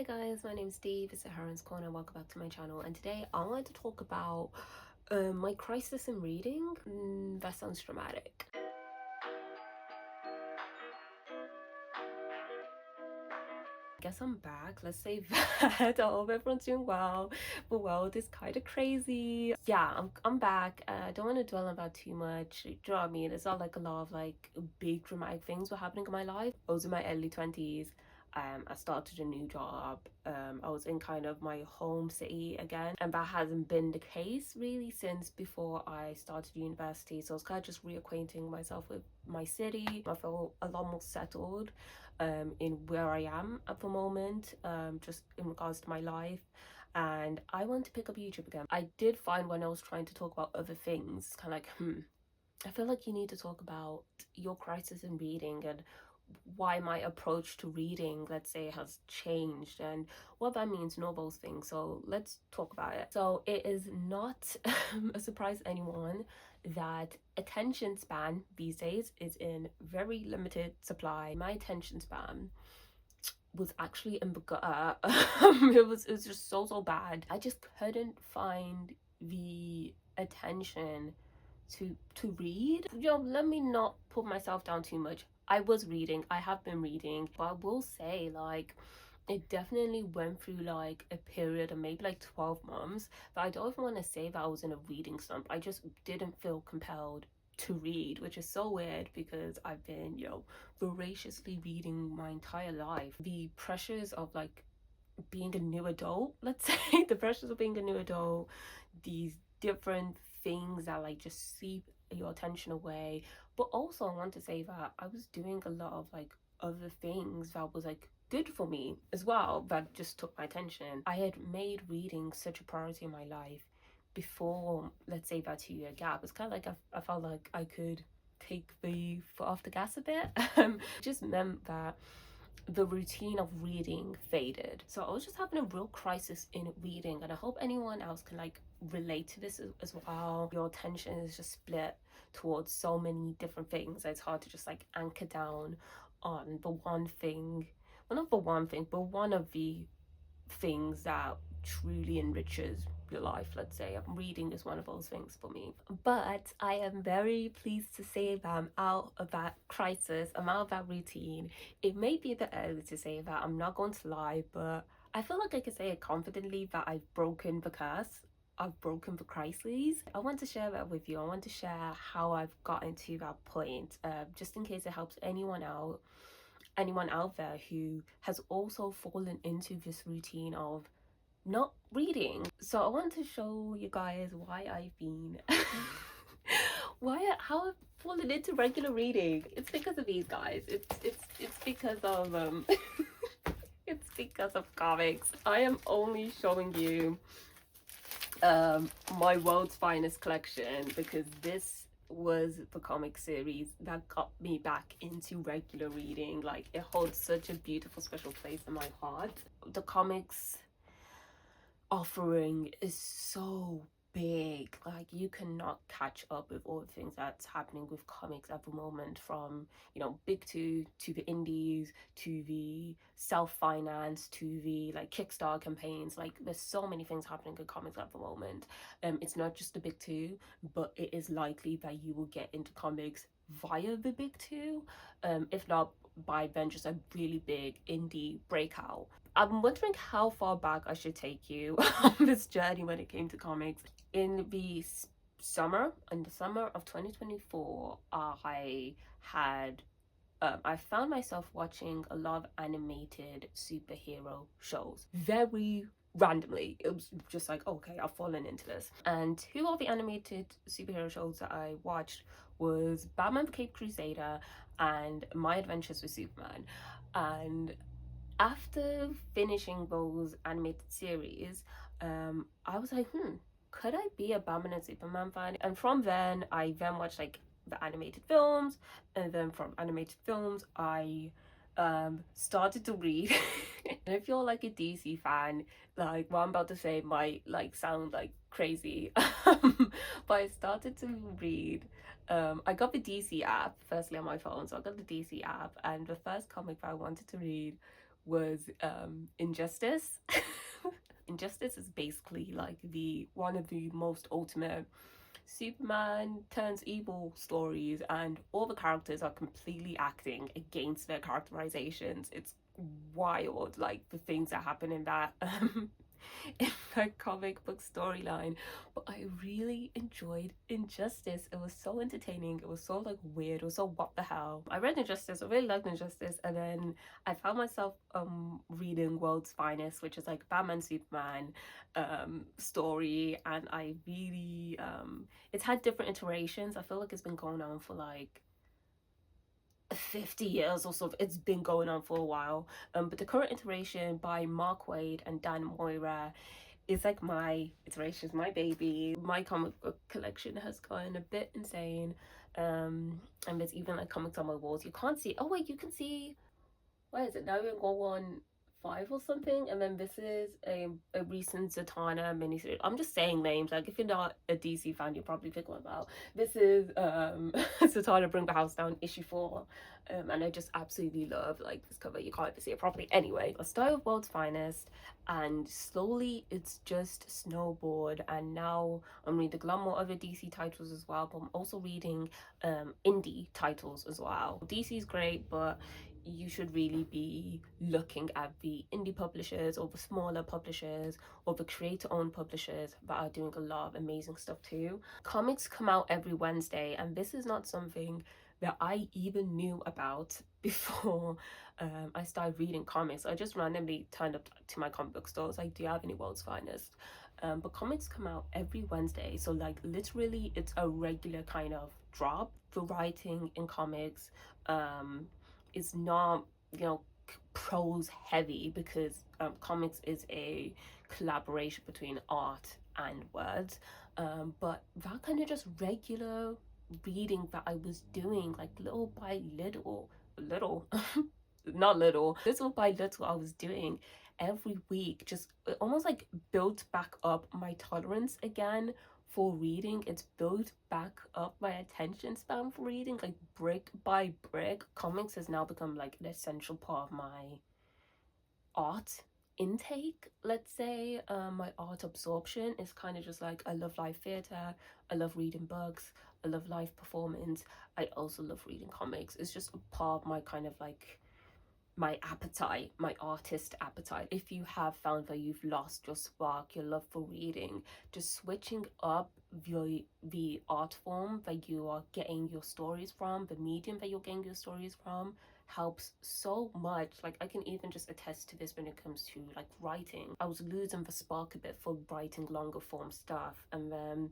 Hi guys, my name's Steve, it's the Heroine's Corner, welcome back to my channel, and today I wanted to talk about my crisis in reading. That sounds dramatic. Guess I'm back. Let's say that. I hope everyone's doing well. The world is kind of crazy. Yeah, I'm back. I don't want to dwell on that too much. Do you know what I mean? It's not like a lot of like big dramatic things were happening in my life. I was in my early 20s. I started a new job. I was in kind of my home city again, and that hasn't been the case really since before I started university. So I was kind of just reacquainting myself with my city. I felt a lot more settled in where I am at the moment, just in regards to my life. And I want to pick up YouTube again. I did find when I was trying to talk about other things, kind of like, I feel like you need to talk about your crisis in reading and why my approach to reading, let's say, has changed and what that means and all those things. So let's talk about it. So it is not a surprise to anyone that attention span these days is in very limited supply. My attention span was actually in the gutter. It was just so bad. I just couldn't find the attention to read. Let me not put myself down too much. I was reading, I have been reading, but I will say, like, it definitely went through like a period of maybe like 12 months, but I don't even want to say that I was in a reading slump. I just didn't feel compelled to read, which is so weird because I've been, voraciously reading my entire life. The pressures of like being a new adult, let's say, the pressures of being a new adult, these different things that like just seep your attention away. But also I want to say that I was doing a lot of like other things that was like good for me as well that just took my attention. I had made reading such a priority in my life before, let's say, that 2-year gap. It's kind of like I felt like I could take the foot off the gas a bit. It just meant that the routine of reading faded. So I was just having a real crisis in reading, and I hope anyone else can like relate to this as well. Your attention is just split towards so many different things. It's hard to just like anchor down on the one thing. Well, not the one thing, but one of the things that truly enriches your life, let's say. Reading is one of those things for me. But I am very pleased to say that I'm out of that crisis, I'm out of that routine. It may be a bit early to say that, I'm not going to lie, but I feel like I can say it confidently that I've broken the curse. I've broken the crises. I want to share that with you. I want to share how I've gotten to that point, just in case it helps anyone out there who has also fallen into this routine of not reading. So I want to show you guys why I've been how I've fallen into regular reading. It's because of these guys. It's because of it's because of comics. I am only showing you my world's finest collection because this was the comic series that got me back into regular reading. Like, it holds such a beautiful special place in my heart. The comics offering is so big. Like, you cannot catch up with all the things that's happening with comics at the moment, from big two to the indies to the self-finance to the like Kickstarter campaigns. Like, there's so many things happening in comics at the moment. It's not just the big two, but it is likely that you will get into comics via the big two, if not by then just a really big indie breakout. I'm wondering how far back I should take you on this journey when it came to comics. In the summer of 2024, I found myself watching a lot of animated superhero shows. Very randomly. It was just like, okay, I've fallen into this. And two of the animated superhero shows that I watched was Batman the Cape Crusader and My Adventures with Superman. And after finishing those animated series, I was like, could I be a Batman and Superman fan? And from then, I then watched like the animated films, and then from animated films, I started to read. And if you're like a DC fan, like what I'm about to say might like sound like crazy, but I started to read. I got the DC app firstly on my phone, so I got the DC app, and the first comic that I wanted to read was Injustice. Injustice is basically like the one of the most ultimate Superman turns evil stories, and all the characters are completely acting against their characterizations. It's wild, like the things that happen in that in that comic book storyline. But I really enjoyed Injustice. It was so entertaining. It was so like weird. It was so what the hell. I read Injustice. I really liked Injustice, and then I found myself reading World's Finest, which is like Batman Superman story, and I really it's had different iterations. I feel like it's been going on for like 50 years or so. It's been going on for a while. But the current iteration by Mark Waid and Dan Moira is like my iteration, my baby. My comic book collection has gone a bit insane. And there's even like comics on my walls. You can't see. Oh wait, you can see. What is it now? We're in 115 or something, and then this is a recent Zatanna miniseries. I'm just saying names. Like if you're not a DC fan, you'll probably pick one out. This is Zatanna Bring the House Down issue 4, and I just absolutely love like this cover. You can't even see it properly. Anyway, I started with World's Finest, and slowly it's just snowboard. And now I'm reading a lot more other DC titles as well, but I'm also reading indie titles as well. DC's great, but you should really be looking at the indie publishers or the smaller publishers or the creator owned publishers that are doing a lot of amazing stuff too. Comics come out every Wednesday, and this is not something that I even knew about before I started reading comics. I just randomly turned up to my comic book store. I was like, do you have any World's Finest? But comics come out every Wednesday, so like literally it's a regular kind of drop. The writing in comics is not, you know, prose heavy, because comics is a collaboration between art and words. But that kind of just regular reading that I was doing, like little by little, not little by little, I was doing every week, just almost like built back up my tolerance again for reading. It's built back up my attention span for reading, like brick by brick. Comics has now become like an essential part of my art intake, let's say. My art absorption is kind of just like, I love live theater, I love reading books, I love live performance, I also love reading comics. It's just a part of my kind of like my appetite, my artist appetite. If you have found that you've lost your spark, your love for reading, just switching up the art form that you are getting your stories from, the medium that you're getting your stories from, helps so much. Like I can even just attest to this when it comes to like writing. I was losing the spark a bit for writing longer form stuff, and then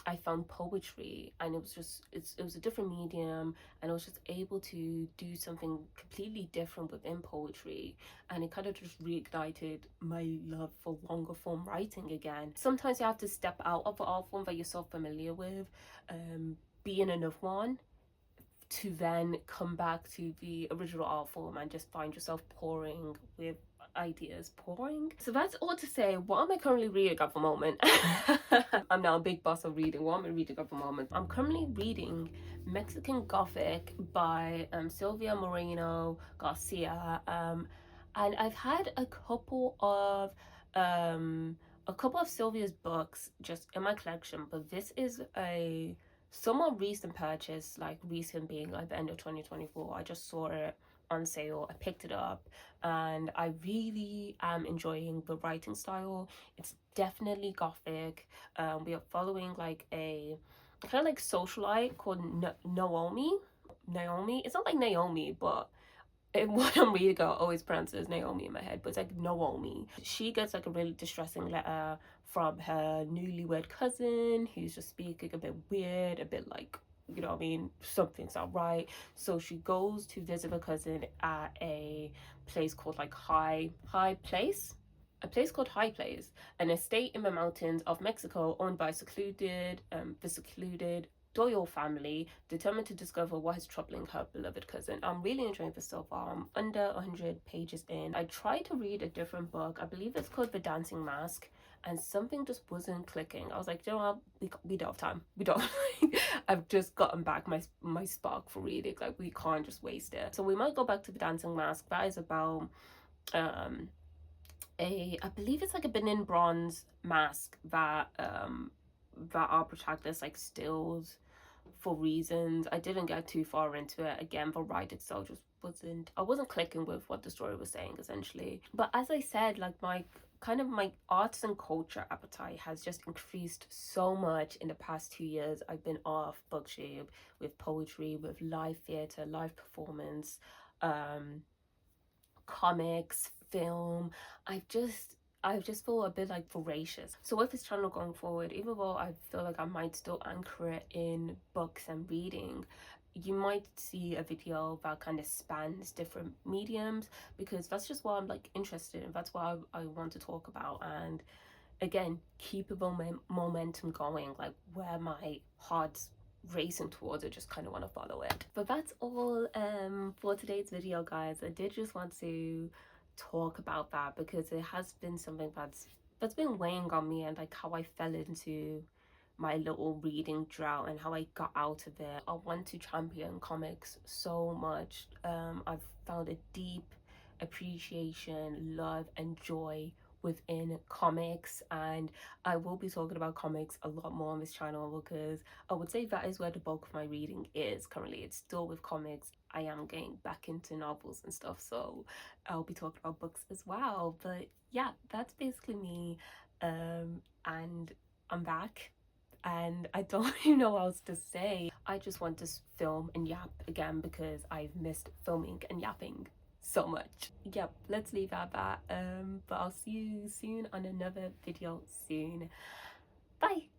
I found poetry, and it was just it was a different medium, and I was just able to do something completely different within poetry, and it kind of just reignited my love for longer form writing again. Sometimes you have to step out of the art form that you're so familiar with, be in another one, to then come back to the original art form and just find yourself pouring with ideas. Pouring. So that's all to say, what am I currently reading at the moment? I'm now a big boss of reading. What am I reading at the moment? I'm currently reading Mexican Gothic by Silvia Moreno Garcia, and I've had a couple of Sylvia's books just in my collection, but this is a somewhat recent purchase, like recent being like the end of 2024. I just saw it on sale, I picked it up, and I really am enjoying the writing style. It's definitely gothic. We are following like a kind of like socialite called Naomi. It's not like Naomi, but what I'm reading, I always pronounce it as Naomi in my head, but it's like Naomi. She gets like a really distressing letter from her newlywed cousin, who's just speaking a bit weird, a bit like, you know what I mean, something's not right. So she goes to visit her cousin at a place called like High Place. A place called High Place, an estate in the mountains of Mexico owned by the secluded Doyle family, determined to discover what is troubling her beloved cousin. I'm really enjoying this so far. I'm under 100 pages in. I tried to read a different book. I believe it's called The Dancing Mask, and something just wasn't clicking. I was like, you know what, we don't have time. We don't. I've just gotten back my spark for reading. Like, we can't just waste it. So we might go back to The Dancing Mask. That is about um I believe it's like a Benin bronze mask that that our protagonist like steals for reasons. I didn't get too far into it. Again, the ride itself just I wasn't clicking with what the story was saying essentially. But as I said, like my arts and culture appetite has just increased so much in the past 2 years. I've been off booktube with poetry, with live theatre, live performance, um comics, film. I've just feel a bit like voracious. So with this channel going forward, even though I feel like I might still anchor it in books and reading, you might see a video that kind of spans different mediums, because that's just what I'm like interested in. That's what I want to talk about, and again, keep a momentum going, like where my heart's racing towards. I just kind of want to follow it. But that's all for today's video, guys. I did just want to talk about that because it has been something that's been weighing on me, and like how I fell into my little reading drought and how I got out of it. I want to champion comics so much. I've found a deep appreciation, love, and joy within comics, and I will be talking about comics a lot more on this channel because I would say that is where the bulk of my reading is currently. It's still with comics. I am getting back into novels and stuff, so I'll be talking about books as well. But yeah, that's basically me, and I'm back, and I don't even know what else to say. I just want to film and yap again because I've missed filming and yapping so much. Yep, let's leave it at that. But I'll see you soon on another video soon. Bye.